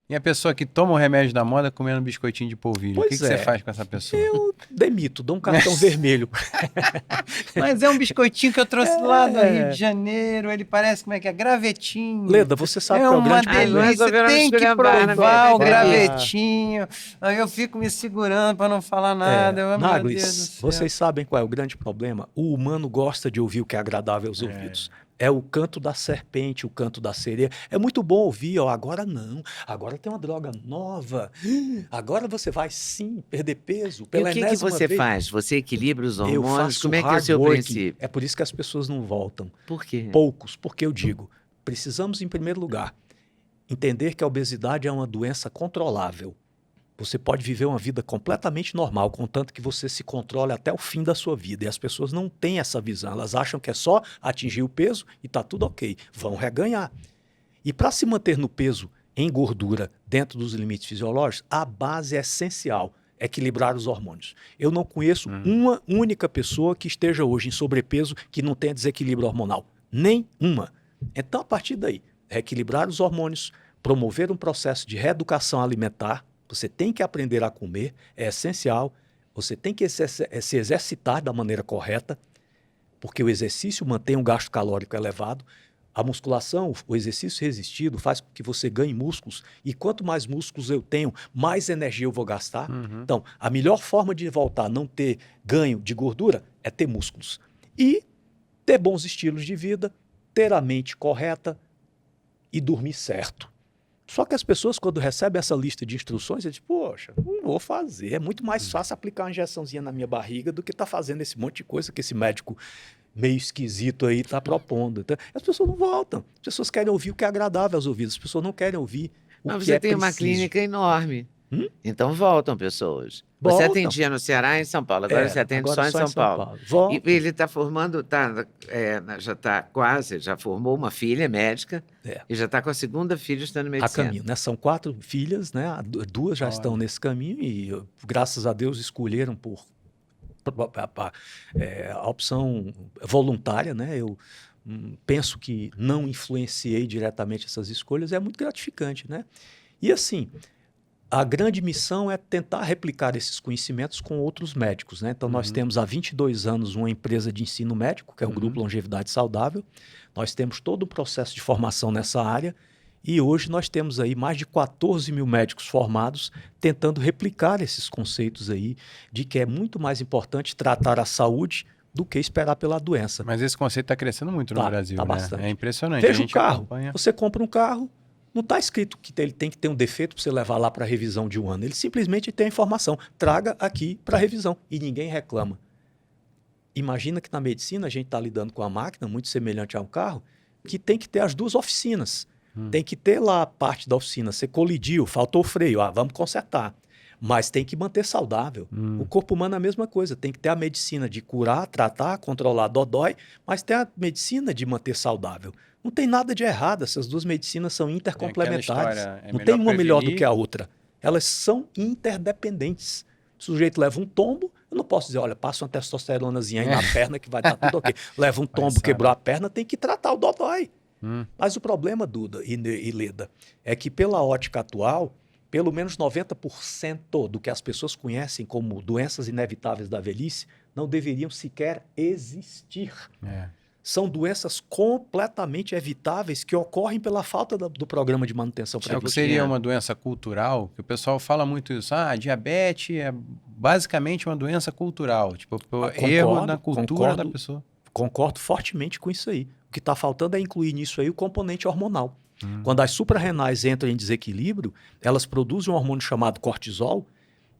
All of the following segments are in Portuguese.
E a pessoa que toma o remédio da moda comendo biscoitinho de polvilho, o que Pois você é, faz com essa pessoa? eu demito, dou um cartão vermelho. Mas é um biscoitinho que eu trouxe lá do Rio de É, Janeiro, ele parece, como é que é? Gravetinho. Leda, você sabe É qual é o uma grande Ah, não problema? delícia, resolveram me tem que esculhambar provar na o entrevista. Ah, gravetinho. Aí eu fico me segurando para não falar nada. Meu Deus do Naglis, céu. vocês sabem qual é o grande problema? O humano gosta de ouvir o que é agradável aos ouvidos. É o canto da serpente, o canto da sereia. É muito bom ouvir, ó, agora não. Agora tem uma droga nova. Agora você vai sim perder peso E o pela que enésima você vez. faz? Você equilibra os Eu hormônios? faço Como é que é o hard seu working. princípio? É por isso que as pessoas não voltam. Por quê? Poucos, porque eu digo, precisamos, em primeiro lugar, entender que a obesidade é uma doença controlável. Você pode viver uma vida completamente normal, contanto que você se controle até o fim da sua vida. E as pessoas não têm essa visão. Elas acham que é só atingir o peso e está tudo ok. Vão reganhar. E para se manter no peso, em gordura, dentro dos limites fisiológicos, a base é essencial, equilibrar os hormônios. Eu não conheço uma única pessoa que esteja hoje em sobrepeso que não tenha desequilíbrio hormonal. Nenhuma. Então, a partir daí, reequilibrar os hormônios, promover um processo de reeducação alimentar. Você tem que aprender a comer, é essencial. Você tem que se exercitar da maneira correta, porque o exercício mantém um gasto calórico elevado. A musculação, o exercício resistido, faz com que você ganhe músculos. E quanto mais músculos eu tenho, mais energia eu vou gastar. Então, a melhor forma de voltar a não ter ganho de gordura é ter músculos. E ter bons estilos de vida, ter a mente correta e dormir certo. Só que as pessoas, quando recebem essa lista de instruções, eles dizem, poxa, não vou fazer. É muito mais fácil aplicar uma injeçãozinha na minha barriga do que estar fazendo esse monte de coisa que esse médico meio esquisito aí está propondo. Então, as pessoas não voltam. As pessoas querem ouvir o que é agradável aos ouvidos. As pessoas não querem ouvir o Mas que você é tem uma preciso. clínica enorme. Hum? Então voltam pessoas. Você Voltam. atendia no Ceará e em São Paulo, agora você atende Agora só em só em São São Paulo. Paulo. E Voltam. ele está formando, já está quase, já formou uma filha médica É. e já está com a segunda filha estudando A medicina. caminho, né? São 4 filhas, né? Duas já estão nesse caminho e, graças a Deus, escolheram por a opção voluntária, né? Eu penso que não influenciei diretamente essas escolhas, é muito gratificante, né? E assim, a grande missão é tentar replicar esses conhecimentos com outros médicos, né? Então, nós temos há 22 anos uma empresa de ensino médico, que é o Grupo Longevidade Saudável. Nós temos todo o processo de formação nessa área e hoje nós temos aí mais de 14 mil médicos formados tentando replicar esses conceitos aí de que é muito mais importante tratar a saúde do que esperar pela doença. Mas esse conceito está crescendo muito no Brasil, Tá né? bastante. É impressionante. Veja a o gente carro. acompanha. Você compra um carro, não está escrito que ele tem que ter um defeito para você levar lá para a revisão de um ano. Ele simplesmente tem a informação. Traga aqui para a revisão. E ninguém reclama. Imagina que na medicina a gente está lidando com a máquina, muito semelhante a um carro, que tem que ter as duas oficinas. Tem que ter lá a parte da oficina. Você colidiu, faltou freio. Vamos consertar. Mas tem que manter saudável. O corpo humano é a mesma coisa. Tem que ter a medicina de curar, tratar, controlar dodói, mas tem a medicina de manter saudável. Não tem nada de errado. Essas duas medicinas são intercomplementares. Não tem uma melhor do que a outra. Elas são interdependentes. O sujeito leva um tombo, eu não posso dizer, olha, passa uma testosteronazinha aí na perna que vai estar tudo ok. Leva um tombo, quebrou a perna, tem que tratar o dodói. Mas o problema, Duda e Leda, é que pela ótica atual, pelo menos 90% do que as pessoas conhecem como doenças inevitáveis da velhice não deveriam sequer existir. São doenças completamente evitáveis que ocorrem pela falta do programa de manutenção Então, preventiva. que seria uma doença cultural, que o pessoal fala muito isso. Diabetes é basicamente uma doença cultural. Tipo, erro na cultura da pessoa. Concordo fortemente com isso aí. O que está faltando é incluir nisso aí o componente hormonal. Quando as suprarrenais entram em desequilíbrio, elas produzem um hormônio chamado cortisol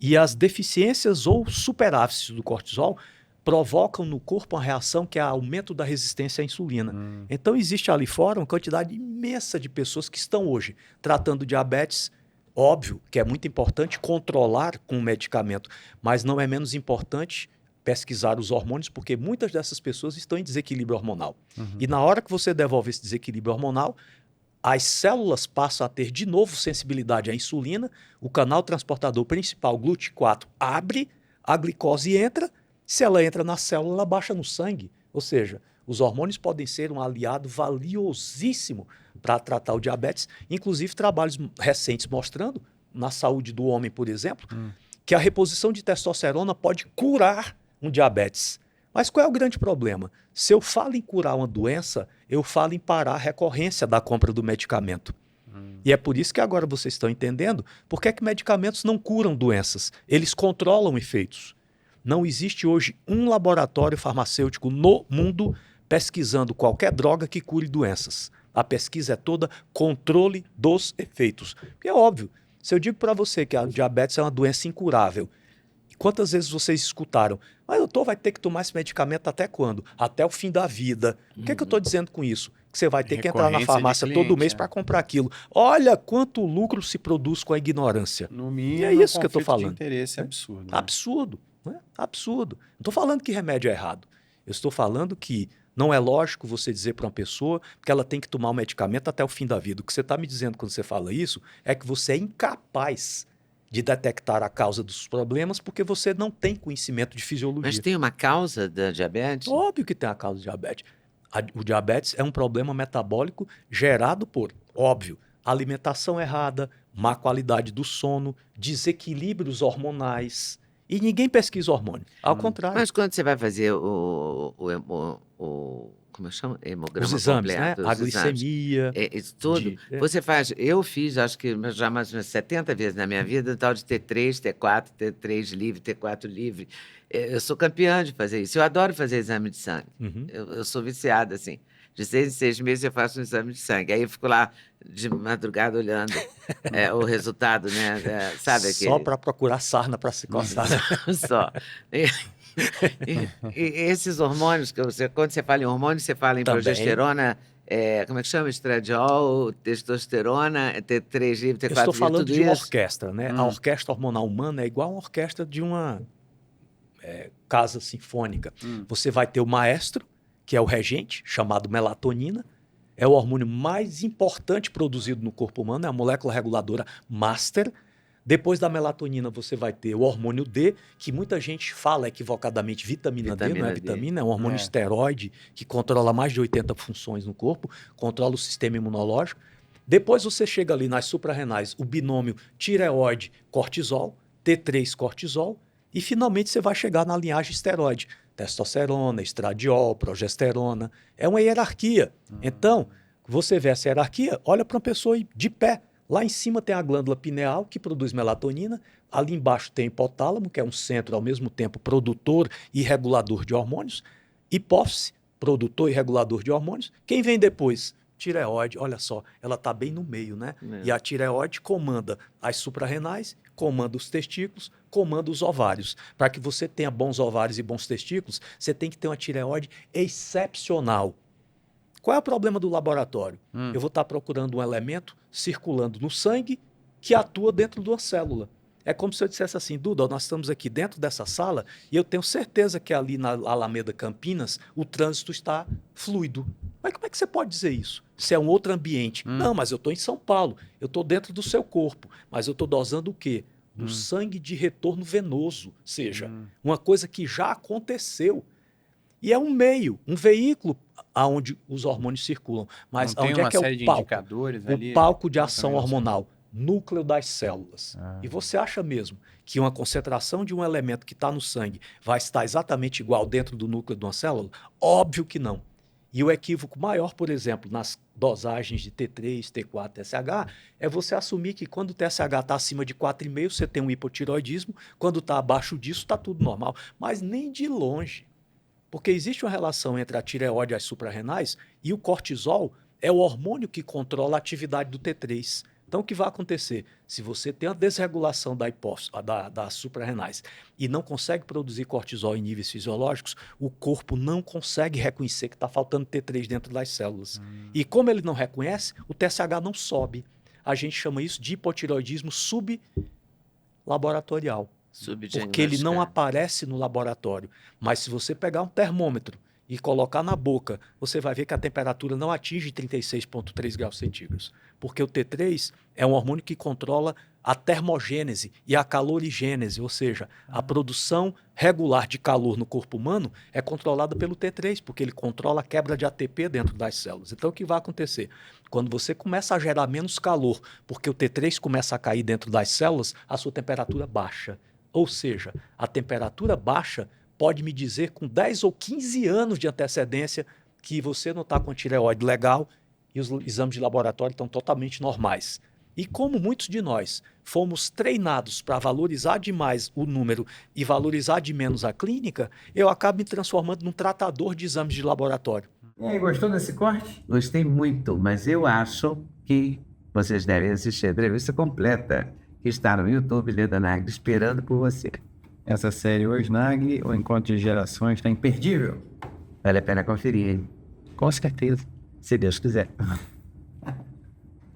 e as deficiências ou superávites do cortisol provocam no corpo uma reação que é aumento da resistência à insulina. Então, existe ali fora uma quantidade imensa de pessoas que estão hoje tratando diabetes. Óbvio que é muito importante controlar com o medicamento, mas não é menos importante pesquisar os hormônios, porque muitas dessas pessoas estão em desequilíbrio hormonal. E na hora que você devolve esse desequilíbrio hormonal, as células passam a ter de novo sensibilidade à insulina, o canal transportador principal, GLUT4, abre, a glicose entra, se ela entra na célula, ela baixa no sangue. Ou seja, os hormônios podem ser um aliado valiosíssimo para tratar o diabetes. Inclusive, trabalhos recentes mostrando, na saúde do homem, por exemplo, que a reposição de testosterona pode curar um diabetes. Mas qual é o grande problema? Se eu falo em curar uma doença, eu falo em parar a recorrência da compra do medicamento. E é por isso que agora vocês estão entendendo por que medicamentos não curam doenças. Eles controlam efeitos. Não existe hoje um laboratório farmacêutico no mundo pesquisando qualquer droga que cure doenças. A pesquisa é toda controle dos efeitos. Porque é óbvio, se eu digo para você que a diabetes é uma doença incurável, quantas vezes vocês escutaram? Mas doutor, vai ter que tomar esse medicamento até quando? Até o fim da vida. O que é que eu estou dizendo com isso? Que você vai ter que entrar na farmácia todo mês para comprar aquilo. Olha quanto lucro se produz com a ignorância. No mínimo, e é isso que eu estou falando. De interesse absurdo. Né? Absurdo. Né? Absurdo. Não estou falando que remédio é errado. Eu estou falando que não é lógico você dizer para uma pessoa que ela tem que tomar o medicamento até o fim da vida. O que você está me dizendo quando você fala isso é que você é incapaz de detectar a causa dos problemas porque você não tem conhecimento de fisiologia. Mas tem uma causa da diabetes? Óbvio que tem a causa do diabetes. O diabetes é um problema metabólico gerado por, óbvio, alimentação errada, má qualidade do sono, desequilíbrios hormonais. E ninguém pesquisa hormônio. Ao contrário. Mas quando você vai fazer como chama? Hemograma os exames, completo, né? A glicemia. Isso tudo. Você faz. Eu fiz, acho que já mais umas 70 vezes na minha vida, tal de T3, T4, T3 livre, T4 livre. Eu sou campeã de fazer isso. Eu adoro fazer exame de sangue. Eu sou viciada, assim. De 6 em 6 meses eu faço um exame de sangue. Aí eu fico lá de madrugada olhando o resultado, né? Sabe aquele... Só para procurar sarna para se coçar. Só. E esses hormônios, quando você fala em hormônios, você fala em também. Progesterona, como é que chama? Estradiol, testosterona, T3 livre, T4 Eu estou falando de uma isso. orquestra, né? A orquestra hormonal humana é igual a uma orquestra de uma casa sinfônica. Você vai ter o maestro, que é o regente, chamado melatonina. É o hormônio mais importante produzido no corpo humano, é a molécula reguladora master. Depois da melatonina, você vai ter o hormônio D, que muita gente fala equivocadamente vitamina D, não é vitamina, é um hormônio esteroide que controla mais de 80 funções no corpo, controla o sistema imunológico. Depois você chega ali nas suprarrenais, o binômio tireoide-cortisol, T3-cortisol, e finalmente você vai chegar na linhagem esteroide. Testosterona, estradiol, progesterona. É uma hierarquia. Então, você vê essa hierarquia, olha para uma pessoa de pé. Lá em cima tem a glândula pineal, que produz melatonina. Ali embaixo tem o hipotálamo, que é um centro, ao mesmo tempo, produtor e regulador de hormônios. Hipófise, produtor e regulador de hormônios. Quem vem depois? Tireoide, olha só, ela está bem no meio, né? E a tireoide comanda as suprarrenais, comanda os testículos, comanda os ovários. Para que você tenha bons ovários e bons testículos, você tem que ter uma tireoide excepcional. Qual é o problema do laboratório? Eu vou estar procurando um elemento circulando no sangue que atua dentro de uma célula. É como se eu dissesse assim, Duda, nós estamos aqui dentro dessa sala e eu tenho certeza que ali na Alameda Campinas o trânsito está fluido. Mas como é que você pode dizer isso? Se é um outro ambiente. Não, mas eu estou em São Paulo, eu estou dentro do seu corpo, mas eu estou dosando o quê? Do sangue de retorno venoso, ou seja, uma coisa que já aconteceu. E é um meio, um veículo aonde os hormônios circulam. Mas onde é que é o palco? O palco de ação hormonal. Núcleo das células. E você acha mesmo que uma concentração de um elemento que está no sangue vai estar exatamente igual dentro do núcleo de uma célula? Óbvio que não. E o equívoco maior, por exemplo, nas dosagens de T3, T4, TSH, é você assumir que quando o TSH está acima de 4,5, você tem um hipotireoidismo, quando está abaixo disso, está tudo normal. Mas nem de longe. Porque existe uma relação entre a tireoide e as suprarrenais e o cortisol é o hormônio que controla a atividade do T3. Então, o que vai acontecer? Se você tem a desregulação das suprarrenais e não consegue produzir cortisol em níveis fisiológicos, o corpo não consegue reconhecer que está faltando T3 dentro das células. E como ele não reconhece, o TSH não sobe. A gente chama isso de hipotireoidismo sublaboratorial. Porque ele não aparece no laboratório. Mas se você pegar um termômetro e colocar na boca, você vai ver que a temperatura não atinge 36,3 graus centígrados. Porque o T3 é um hormônio que controla a termogênese e a calorigênese, ou seja, a produção regular de calor no corpo humano é controlada pelo T3, porque ele controla a quebra de ATP dentro das células. Então, o que vai acontecer? Quando você começa a gerar menos calor, porque o T3 começa a cair dentro das células, a sua temperatura baixa. Ou seja, a temperatura baixa pode me dizer com 10 ou 15 anos de antecedência que você não está com a tireoide legal e os exames de laboratório estão totalmente normais. E como muitos de nós fomos treinados para valorizar demais o número e valorizar de menos a clínica, eu acabo me transformando num tratador de exames de laboratório. E aí, gostou desse corte? Gostei muito, mas eu acho que vocês devem assistir a entrevista completa, que está no YouTube, Leda Nagli, esperando por você. Essa série Hoje Nagli, o Encontro de Gerações, está imperdível. Vale a pena conferir, hein? Com certeza. Se Deus quiser.